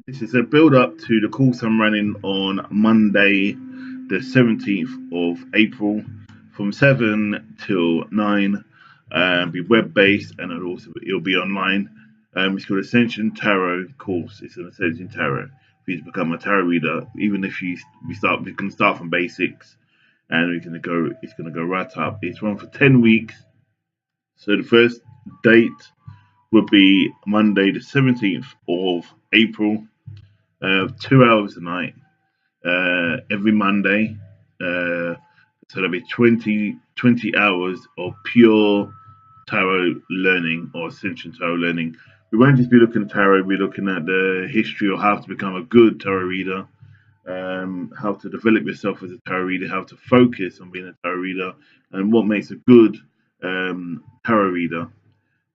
This is a build up to the course I'm running on Monday, the 17th of April from 7 till 9. Be web based and it'll be online. It's called Ascension Tarot course. It's an Ascension Tarot for you to become a tarot reader. Even if we can start from basics and it's gonna go right up. It's run for 10 weeks. So the first date would be Monday, the 17th of April, 2 hours a night, every Monday. So there'll be 20 hours of pure tarot learning or Ascension Tarot learning. We won't just be looking at tarot, we're looking at the history of how to become a good tarot reader, how to develop yourself as a tarot reader, how to focus on being a tarot reader, and what makes a good tarot reader.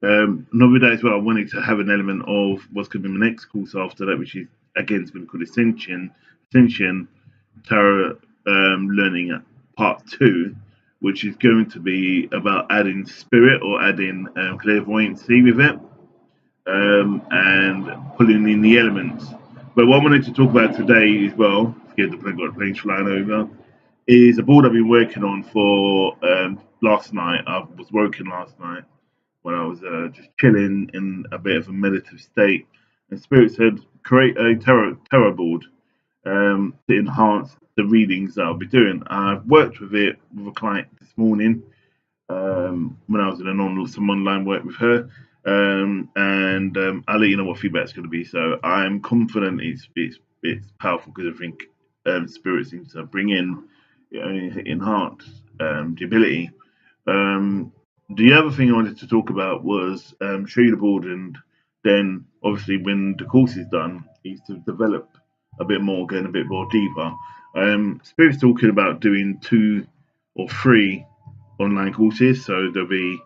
Not with that as well, I wanted to have an element of what's going to be my next course after that, which is again it's going to be called Ascension Tarot Learning Part 2, which is going to be about adding spirit or adding clairvoyancy with it, and pulling in the elements. But what I wanted to talk about today as well, scared the planes flying over, is a board I've been working on for last night. I was working last night when I was just chilling in a bit of a meditative state. And Spirit said, create a tarot board to enhance the readings that I'll be doing. I've worked with it with a client this morning when I was in some online work with her. And I'll let you know what feedback's going to be. So I'm confident it's powerful because I think Spirit seems to bring in, enhance the ability. The other thing I wanted to talk about was show you the board, and then obviously when the course is done, is to develop a bit more, going a bit more deeper. Spirit's talking about doing 2 or 3 online courses, so there'll be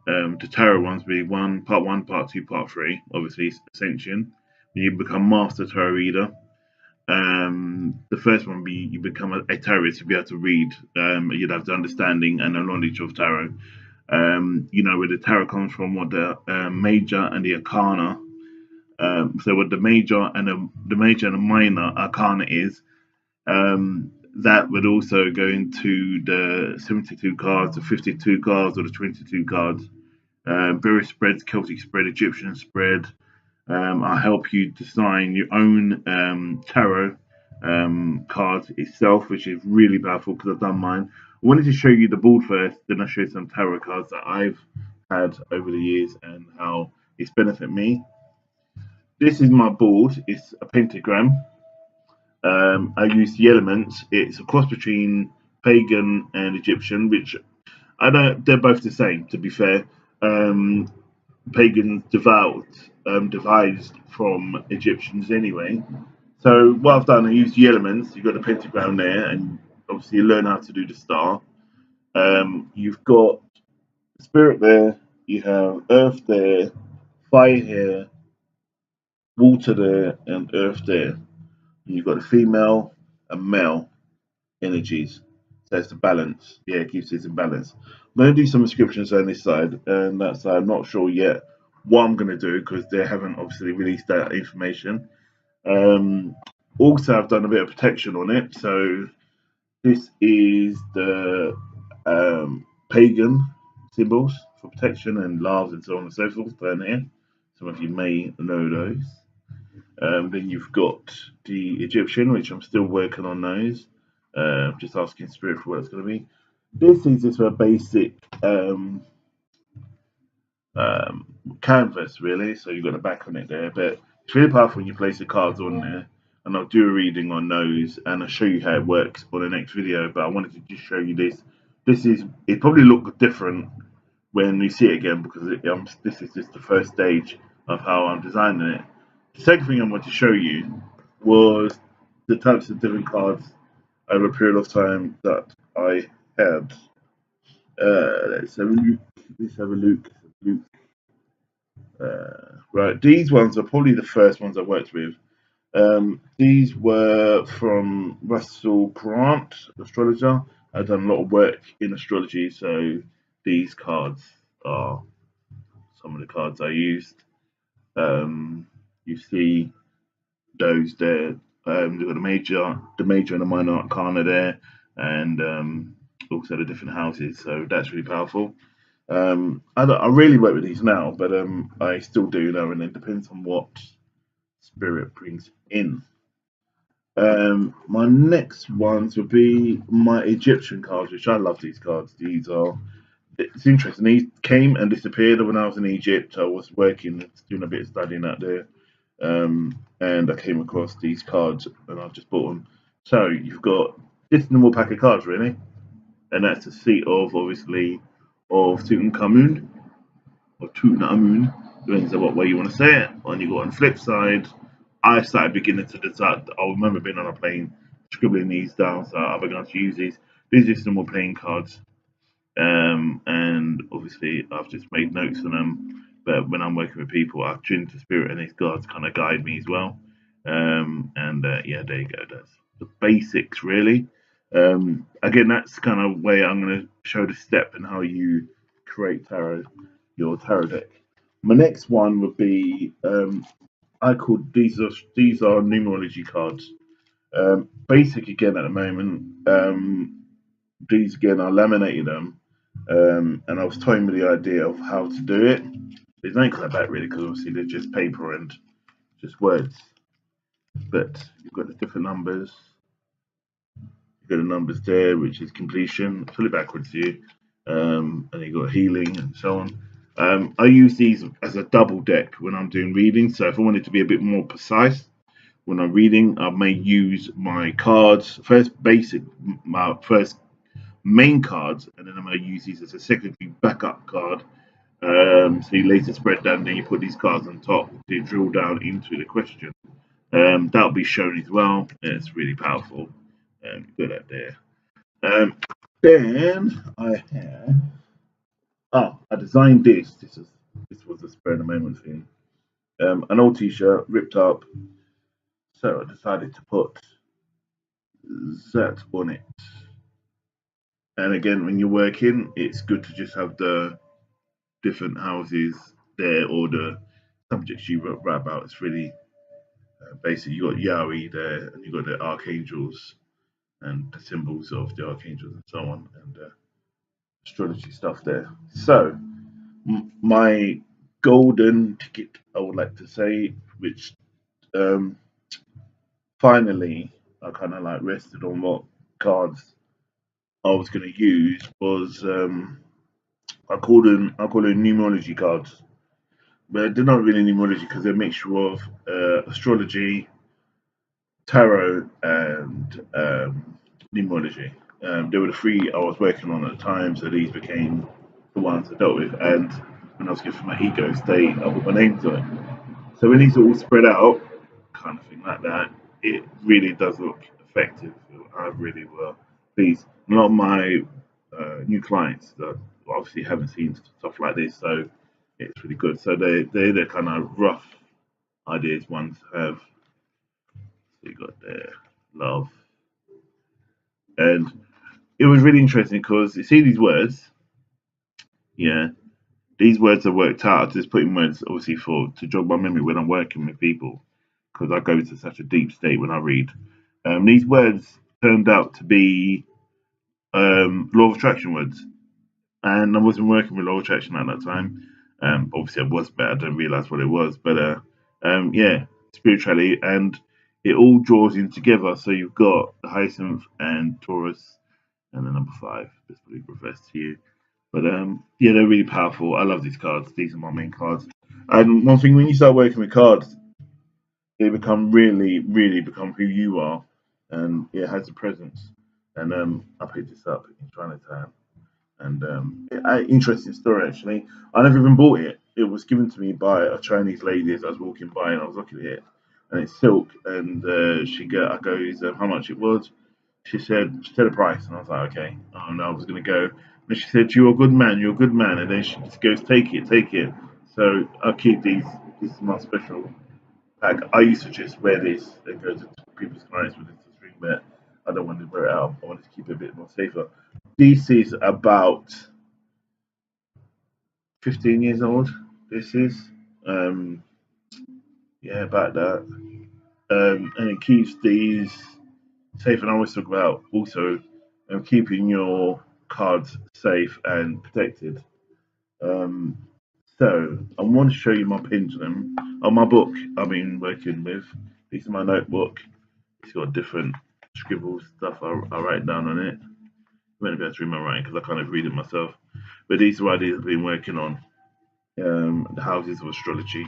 the tarot ones be part 1, part 2, part 3. Obviously, Ascension. When you become master tarot reader. The first one be you become a tarot to be able to read. You'd have the understanding and the knowledge of tarot. Where the tarot comes from, what the major and the arcana. So what the major and the minor arcana is, that would also go into the 72 cards, the 52 cards, or the 22 cards. Various spreads, Celtic spread, Egyptian spread. I'll help you design your own tarot card itself, which is really powerful because I've done mine. I wanted to show you the board first, then I'll show you some tarot cards that I've had over the years and how it's benefited me. This is my board. It's a pentagram. I use the elements. It's a cross between pagan and Egyptian, which they're both the same, to be fair. Pagans devised from Egyptians anyway. So what I've done, I used the elements. You've got a pentagram there, and obviously you learn how to do the star. You've got spirit there, you have earth there, fire here, water there, and earth there. You've got a female and male energies. So it's the balance. Yeah, it keeps it in balance. I'm going to do some inscriptions on this side, and that side I'm not sure yet what I'm going to do because they haven't obviously released that information. Also, I've done a bit of protection on it. So this is the pagan symbols for protection and loves and so on and so forth down here. Some of you may know those. Then you've got the Egyptian, which I'm still working on those. Just asking Spirit for what it's going to be. This is just a basic canvas, really. So you've got a back on it there, but it's really powerful when you place the cards on there. And I'll do a reading on those, and I'll show you how it works on the next video. But I wanted to just show you this. It probably look different when you see it again because this is just the first stage of how I'm designing it. The second thing I want to show you was the types of different cards over a period of time that I had. Let's have a look. Right, these ones are probably the first ones I worked with. These were from Russell Grant, astrologer. I've done a lot of work in astrology, so these cards are some of the cards I used. You see those there. They've got the major and the minor arcana there, and also the different houses. So that's really powerful. I really work with these now, but I still do now, and it depends on what spirit brings in. My next ones would be my Egyptian cards, which I love these cards. These are it's interesting. These came and disappeared when I was in Egypt. I was working, doing a bit of studying out there, and I came across these cards, and I've just bought them. So you've got just a normal pack of cards, really, and that's the seat of obviously of Tutankhamun or Tutankhamun, depends on what way you want to say it. And you got on the flip side, I started beginning to decide. I remember being on a plane, scribbling these down, so I began to use these. These are just normal playing cards. And obviously I've just made notes on them. But when I'm working with people, I've tuned to spirit, and these cards kind of guide me as well. And yeah, there you go. That's the basics, really. Again, that's kind of way I'm going to show the step and how you create your tarot deck. My next one would be I call these are numerology cards. Basic again at the moment. These again, I laminated them, and I was toying with the idea of how to do it. There's nothing like that really, because obviously they're just paper and just words. But you've got the different numbers. You've got the numbers there, which is completion. Pull it backwards to you, and you've got healing and so on. I use these as a double deck when I'm doing reading. So if I wanted to be a bit more precise when I'm reading, I may use my cards my first main cards, and then I'm going to use these as a secondary backup card. So you later spread down, then you put these cards on top to drill down into the question. That'll be shown as well. It's really powerful. Good at there. Then I have. Oh, I designed this. This was a spur of the moment thing. An old T-shirt ripped up, so I decided to put that on it. And again, when you're working, it's good to just have the different houses there or the subjects you write about. It's really basically you got Yahweh there, and you got the archangels and the symbols of the archangels and so on, and astrology stuff there. So my golden ticket, I would like to say, which um, finally I kind of like rested on what cards I was going to use was I call them numerology cards, but they're not really numerology because they're a mixture of astrology, tarot, and numerology. There were the three I was working on at the time, so these became the ones I dealt with. And when I was getting my ego state, I put my name to it. So when these are all spread out, kind of thing like that, it really does look effective. I really will pleased. A lot of my new clients that obviously haven't seen stuff like this, so it's really good. So they're the kind of rough ideas ones have. So you got their love, and it was really interesting because you see these words, yeah, these words are worked out. Just putting words obviously for to jog my memory when I'm working with people, because I go to such a deep state when I read. These words turned out to be law of attraction words, and I wasn't working with law of attraction at that time. Obviously, I was, but I didn't realize what it was. But yeah, spirituality, and it all draws in together. So you've got the Hyacinth and Taurus, and the number five. This will be reversed to you. But yeah, they're really powerful. I love these cards. These are my main cards. And one thing, when you start working with cards, they become really become who you are, and it has a presence. And I picked this up in Chinatown, and interesting story actually. I never even bought it. It was given to me by a Chinese lady as I was walking by, and I was looking at it, and it's silk. And I goes, how much it was. She said a price, and I was like, okay. Oh no, I was gonna go. And she said, "You're a good man. You're a good man." And then she just goes, "Take it, take it." So I'll keep these. This is my special pack. I used to just wear this and go to people's clients with this string, but I don't want to wear it out. I want to keep it a bit more safer. This is about 15 years old. This is, yeah, about that. and it keeps these safe. And I always talk about also keeping your cards safe and protected. Um, so I want to show you my pendulum on my book I've been working with. This is my notebook. It's got different scribbles stuff I write down on it. I'm going to go through my writing because I kind of read it myself. But these are ideas I've been working on. The houses of astrology.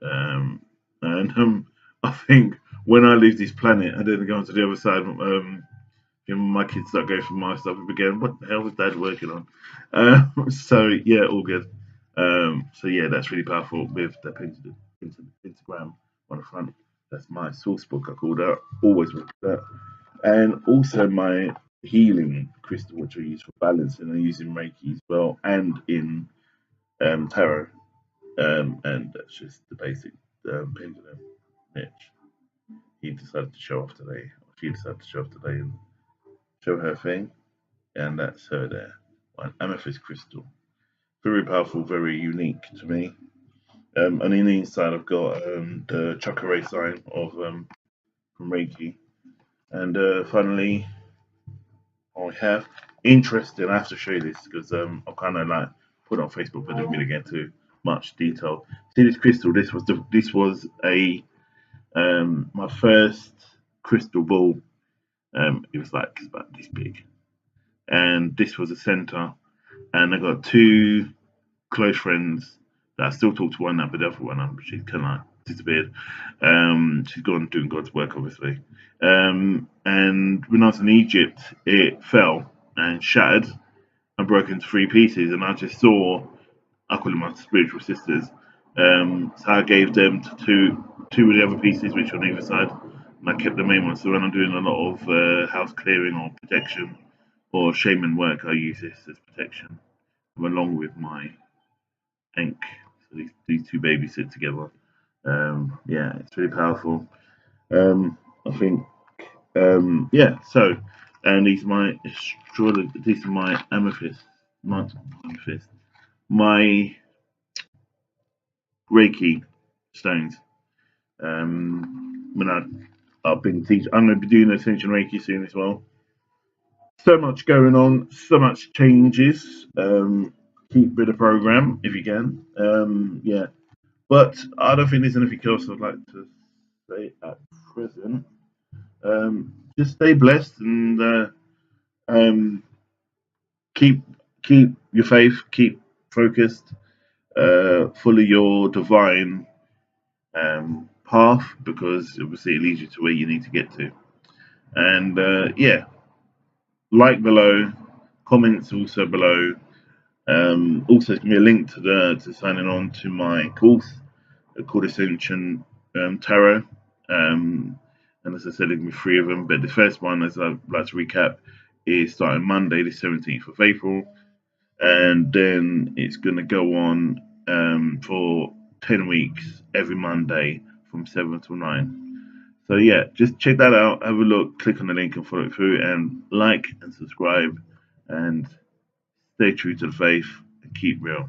Um, and I think when I leave this planet and then go on to the other side, my kids start going for my stuff again. What the hell was Dad working on? So yeah, all good. So yeah, that's really powerful with the pentagram on the front. That's my source book. I call that. Always with that. And also my healing crystal, which I use for balancing. I use in Reiki as well, and in tarot. And that's just the basic pendulum niche. He decided to show off today. She decided to show off today and show her thing, and that's her there. An amethyst crystal, very powerful, very unique to me. And in the inside, I've got the chakra sign of from Reiki, and finally, I have interesting. I have to show you this because I kind of like put it on Facebook, but didn't really get into much detail. See this crystal? This was a my first crystal ball. It was like about this big, and this was a center. And I got two close friends that I still talk to one now, but the other one, she's kind of like disappeared. She's gone doing God's work, obviously. And when I was in Egypt, it fell and shattered and broke into three pieces. And I just saw, I call them my spiritual sisters. So I gave them to two of the other pieces, which were on either side, and I kept the main one. So when I'm doing a lot of house clearing or protection or shaman work, I use this as protection along with my ink. So these two babies sit together. Yeah, it's really powerful. I think, yeah. So, and these are my these are my amethyst, not amethyst, my Reiki stones. When I've been teaching, I'm going to be doing Ascension Reiki soon as well. So much going on, so much changes. Keep with the program if you can. Yeah, but I don't think there's anything else I'd like to say at present. Just stay blessed and um, keep keep your faith, keep focused, follow your divine path because obviously it leads you to where you need to get to. And yeah, like below, comments also below. Also, there's gonna be a link to signing on to my course called Ascension Tarot. And as I said, there's gonna be three of them. But the first one, as I'd like to recap, is starting Monday, the 17th of April, and then it's gonna go on for 10 weeks every Monday from 7 till 9. So yeah, just check that out, have a look, click on the link and follow it through, and like and subscribe, and stay true to the faith and keep real.